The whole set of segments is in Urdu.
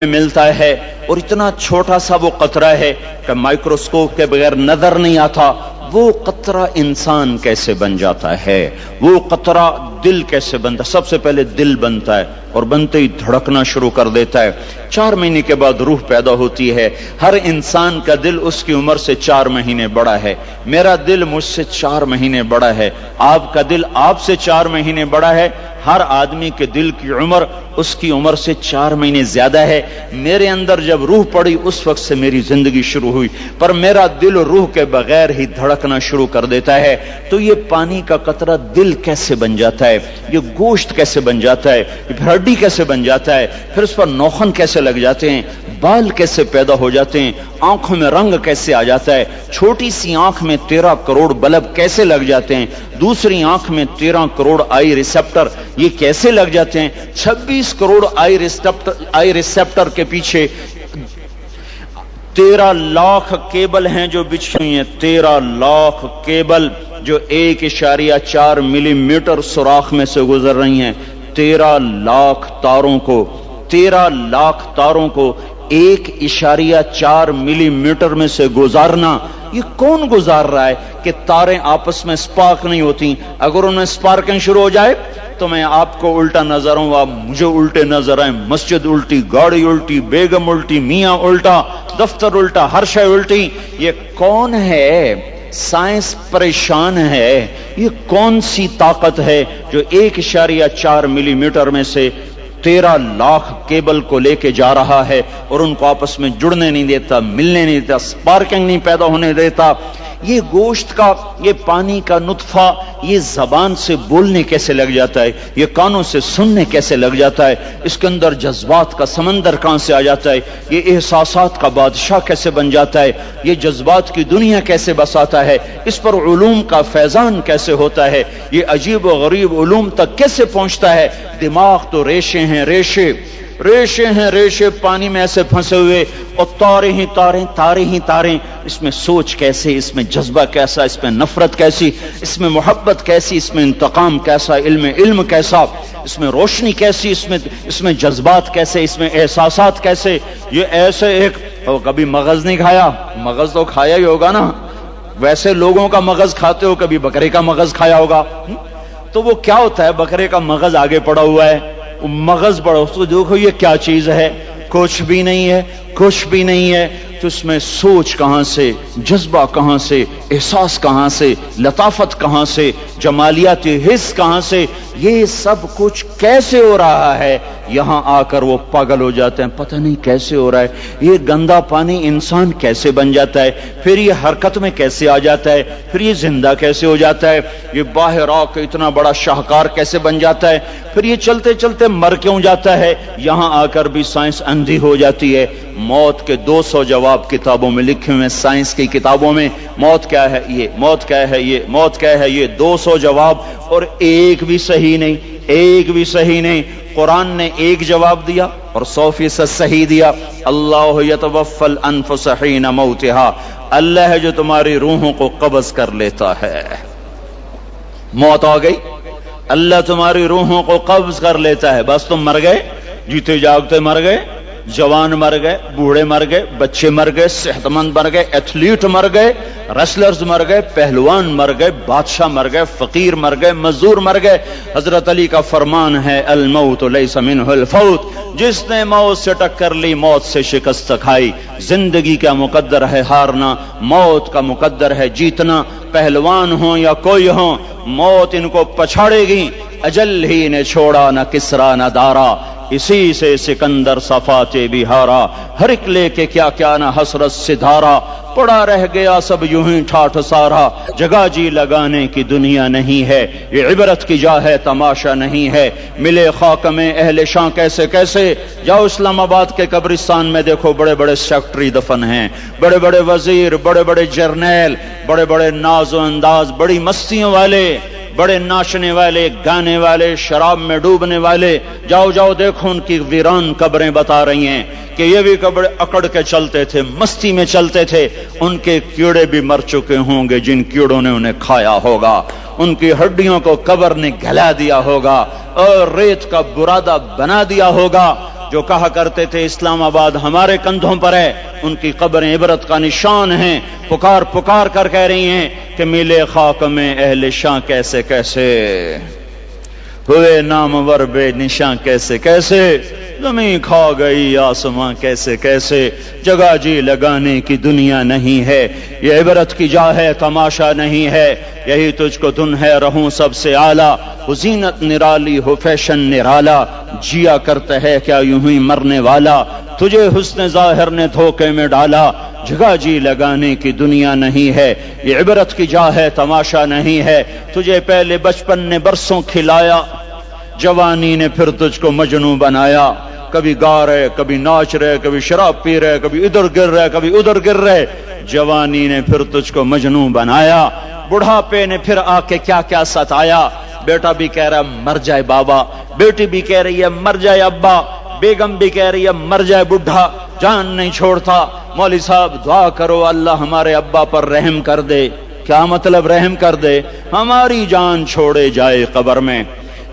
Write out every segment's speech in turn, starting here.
ملتا ہے اور اتنا چھوٹا سا وہ قطرہ ہے کہ مائکروسکوپ کے بغیر نظر نہیں آتا. وہ قطرہ انسان کیسے بن جاتا ہے؟ وہ قطرہ دل کیسے بنتا ہے؟ سب سے پہلے دل بنتا ہے اور بنتے ہی دھڑکنا شروع کر دیتا ہے. 4 مہینے کے بعد روح پیدا ہوتی ہے. ہر انسان کا دل اس کی عمر سے 4 مہینے بڑا ہے. میرا دل مجھ سے 4 مہینے بڑا ہے. آپ کا دل آپ سے 4 مہینے بڑا ہے. ہر آدمی کے دل کی عمر اس کی عمر سے 4 مہینے زیادہ ہے. میرے اندر جب روح پڑی اس وقت سے میری زندگی شروع ہوئی، پر میرا دل روح کے بغیر ہی دھڑکنا شروع کر دیتا ہے. تو یہ پانی کا قطرہ دل کیسے بن جاتا ہے؟ یہ گوشت کیسے بن جاتا ہے؟ یہ ہڈی کیسے بن جاتا ہے؟ پھر اس پر نوخن کیسے لگ جاتے ہیں؟ بال کیسے پیدا ہو جاتے ہیں؟ آنکھوں میں رنگ کیسے آ جاتا ہے؟ چھوٹی سی آنکھ میں 13 کروڑ بلب کیسے لگ جاتے ہیں؟ دوسری آنکھ میں 13 کروڑ آئی ریسپٹر یہ کیسے لگ جاتے ہیں؟ 26 کروڑ آئی ریسپٹر کے پیچھے 13 لاکھ کیبل ہیں جو بچھی ہوئی ہیں. 13 لاکھ کیبل جو 1.4 ملی میٹر سوراخ میں سے گزر رہی ہیں. 13 لاکھ تاروں کو 1.4 ملی میٹر میں سے گزارنا، یہ کون گزار رہا ہے کہ تاریں آپس میں سپارک نہیں ہوتی؟ اگر ان میں سپارکنگ شروع ہو جائے تو میں آپ کو الٹا نظر ہوں، آپ مجھے الٹے نظر آئیں. مسجد الٹی، گاڑی الٹی، بیگم الٹی، میاں الٹا، دفتر الٹا، ہر شے الٹی. یہ کون ہے؟ سائنس پریشان ہے. یہ کون سی طاقت ہے جو 1.4 ملی میٹر میں سے 13 لاکھ کیبل کو لے کے جا رہا ہے اور ان کو آپس میں جڑنے نہیں دیتا، ملنے نہیں دیتا، سپارکنگ نہیں پیدا ہونے دیتا؟ یہ گوشت کا، یہ پانی کا نطفہ، یہ زبان سے بولنے کیسے لگ جاتا ہے؟ یہ کانوں سے سننے کیسے لگ جاتا ہے؟ اس کے اندر جذبات کا سمندر کہاں سے آ جاتا ہے؟ یہ احساسات کا بادشاہ کیسے بن جاتا ہے؟ یہ جذبات کی دنیا کیسے بساتا ہے؟ اس پر علوم کا فیضان کیسے ہوتا ہے؟ یہ عجیب و غریب علوم تک کیسے پہنچتا ہے؟ دماغ تو ریشے ہیں، ریشے پانی میں ایسے پھنسے ہوئے، اور تارے ہی تاریں. اس میں سوچ کیسے، اس میں جذبہ کیسا، اس میں نفرت کیسی، اس میں محبت کیسی، اس میں انتقام کیسا، علم کیسا، اس میں روشنی کیسی، اس میں جذبات کیسے، اس میں احساسات کیسے. یہ ایسے ایک کبھی مغز نہیں کھایا؟ مغز تو کھایا ہی ہوگا نا. ویسے لوگوں کا مغز کھاتے ہو، کبھی بکرے کا مغز کھایا ہوگا. تو وہ کیا ہوتا ہے؟ بکرے کا مغز آگے پڑا ہوا ہے، مغز بڑا، اس کو دیکھو یہ کیا چیز ہے؟ کچھ بھی نہیں ہے. تو اس میں سوچ کہاں سے، جذبہ کہاں سے، احساس کہاں سے، لطافت کہاں سے، جمالیاتی حس کہاں سے؟ یہ سب کچھ کیسے ہو رہا ہے؟ یہاں آ کر وہ پاگل ہو جاتے ہیں، پتہ نہیں کیسے ہو رہا ہے. یہ گندا پانی انسان کیسے بن جاتا ہے؟ پھر یہ حرکت میں کیسے آ جاتا ہے؟ پھر یہ زندہ کیسے ہو جاتا ہے؟ یہ باہر آ کے اتنا بڑا شاہکار کیسے بن جاتا ہے؟ پھر یہ چلتے چلتے مر کیوں جاتا ہے؟ یہاں آ کر بھی سائنس اندھی ہو جاتی ہے. موت کے 200 جواب کتابوں میں لکھے ہوئے، سائنس کی کتابوں میں. موت کیا ہے؟ موت کیا ہے؟ یہ 200 جواب، اور ایک بھی صحیح نہیں. قرآن نے ایک جواب دیا اور 100% صحیح دیا. اللہ یتوفی الانفس حین موتہا، اللہ ہے جو تمہاری روحوں کو قبض کر لیتا ہے. موت آ گئی، اللہ تمہاری روحوں کو قبض کر لیتا ہے. بس تم مر گئے، جیتے جاگتے مر گئے، جوان مر گئے، بوڑھے مر گئے، بچے مر گئے، صحت مند مر گئے، ایتھلیٹ مر گئے، ریسلرز مر گئے، پہلوان مر گئے، بادشاہ مر گئے، فقیر مر گئے، مزدور مر گئے. حضرت علی کا فرمان ہے الموت لیس منہ الفوت، جس نے موت سے ٹکر لی موت سے شکست کھائی. زندگی کا مقدر ہے ہارنا، موت کا مقدر ہے جیتنا. پہلوان ہوں یا کوئی ہوں، موت ان کو پچھاڑے گی. اجل ہی نے چھوڑا نہ کسرا نہ دارا، اسی سے سکندر صفاتے بہارا. ہر ایک لے کے کیا نہ حسرت سے دھارا، پڑا رہ گیا سب یوں ہی ٹھاٹھ سارا. جگہ جی لگانے کی دنیا نہیں ہے، یہ عبرت کی جا ہے تماشا نہیں ہے. ملے خاک میں اہل شاں کیسے، جاؤ اسلام آباد کے قبرستان میں دیکھو، بڑے بڑے سیکٹری دفن ہیں، بڑے بڑے وزیر، بڑے بڑے جرنیل، بڑے بڑے ناز و انداز، بڑی مستیوں والے، بڑے ناچنے والے، گانے والے، شراب میں ڈوبنے والے. جاؤ دیکھو ان کی ویران قبریں بتا رہی ہیں کہ یہ بھی قبر اکڑ کے چلتے تھے، مستی میں چلتے تھے. ان کے کیڑے بھی مر چکے ہوں گے جن کیڑوں نے انہیں کھایا ہوگا. ان کی ہڈیوں کو قبر نے گلا دیا ہوگا اور ریت کا برادہ بنا دیا ہوگا. جو کہا کرتے تھے اسلام آباد ہمارے کندھوں پر ہے، ان کی قبریں عبرت کا نشان ہیں، پکار پکار کر کہہ رہی ہیں کہ ملے خاک میں اہل شاں کیسے کیسے، ہوئے نامور بے نشاں کیسے کیسے، زمین کھا گئی آسماں کیسے کیسے، جگہ جی لگانے کی دنیا نہیں ہے، یہ عبرت کی جا ہے تماشا نہیں ہے، یہی تجھ کو دن ہے رہوں سب سے اعلیٰ، ہو زینت نرالی ہو فیشن نرالا، جیا کرتا ہے کیا یوں ہی مرنے والا، تجھے حسن ظاہر نے دھوکے میں ڈالا، جگہ جی لگانے کی دنیا نہیں ہے، یہ عبرت کی جا ہے تماشا نہیں ہے، تجھے پہلے بچپن نے برسوں کھلایا، جوانی نے پھر تجھ کو مجنوں بنایا، کبھی گا رہے کبھی ناچ رہے کبھی شراب پی رہے کبھی ادھر گر رہے کبھی ادھر گر رہے، جوانی نے پھر تجھ کو مجنوں بنایا، بڑھاپے نے پھر آ کے کیا کیا ستایا، بیٹا بھی کہہ رہا ہے مر جائے بابا، بیٹی بھی کہہ رہی ہے مر جائے ابا، بیگم بھی کہہ رہی ہے مر جائے بڈھا، جان نہیں چھوڑتا، مولوی صاحب دعا کرو اللہ ہمارے ابا پر رحم کر دے، کیا مطلب رحم کر دے؟ ہماری جان چھوڑے جائے قبر میں،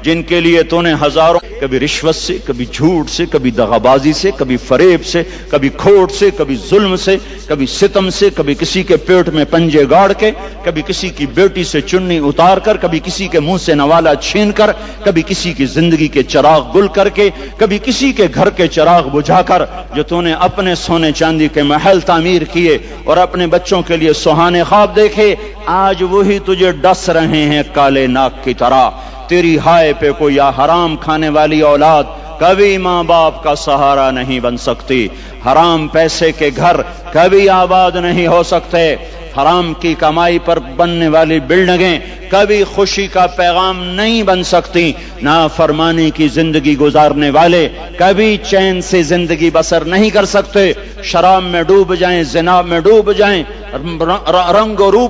جن کے لیے تو نے ہزاروں، کبھی رشوت سے کبھی جھوٹ سے کبھی دغابازی سے کبھی فریب سے کبھی کھوٹ سے کبھی ظلم سے کبھی ستم سے، کبھی کسی کے پیٹ میں پنجے گاڑ کے، کبھی کسی کی بیٹی سے چنی اتار کر، کبھی کسی کے منہ سے نوالا چھین کر، کبھی کسی کی زندگی کے چراغ گل کر کے، کبھی کسی کے گھر کے چراغ بجھا کر، جو تو نے اپنے سونے چاندی کے محل تعمیر کیے اور اپنے بچوں کے لیے سہانے خواب دیکھے، آج وہی تجھے ڈس رہے ہیں کالے ناک کی طرح، تیری ہائے پہ کوئی حرام کھانے والی اولاد کبھی ماں باپ کا سہارا نہیں بن سکتی، حرام پیسے کے گھر کبھی آباد نہیں ہو سکتے، حرام کی کمائی پر بننے والی بلڈنگیں کبھی خوشی کا پیغام نہیں بن سکتی، نافرمانی کی زندگی گزارنے والے کبھی چین سے زندگی بسر نہیں کر سکتے، شراب میں ڈوب جائیں، زنا میں ڈوب جائیں، رنگ و روپ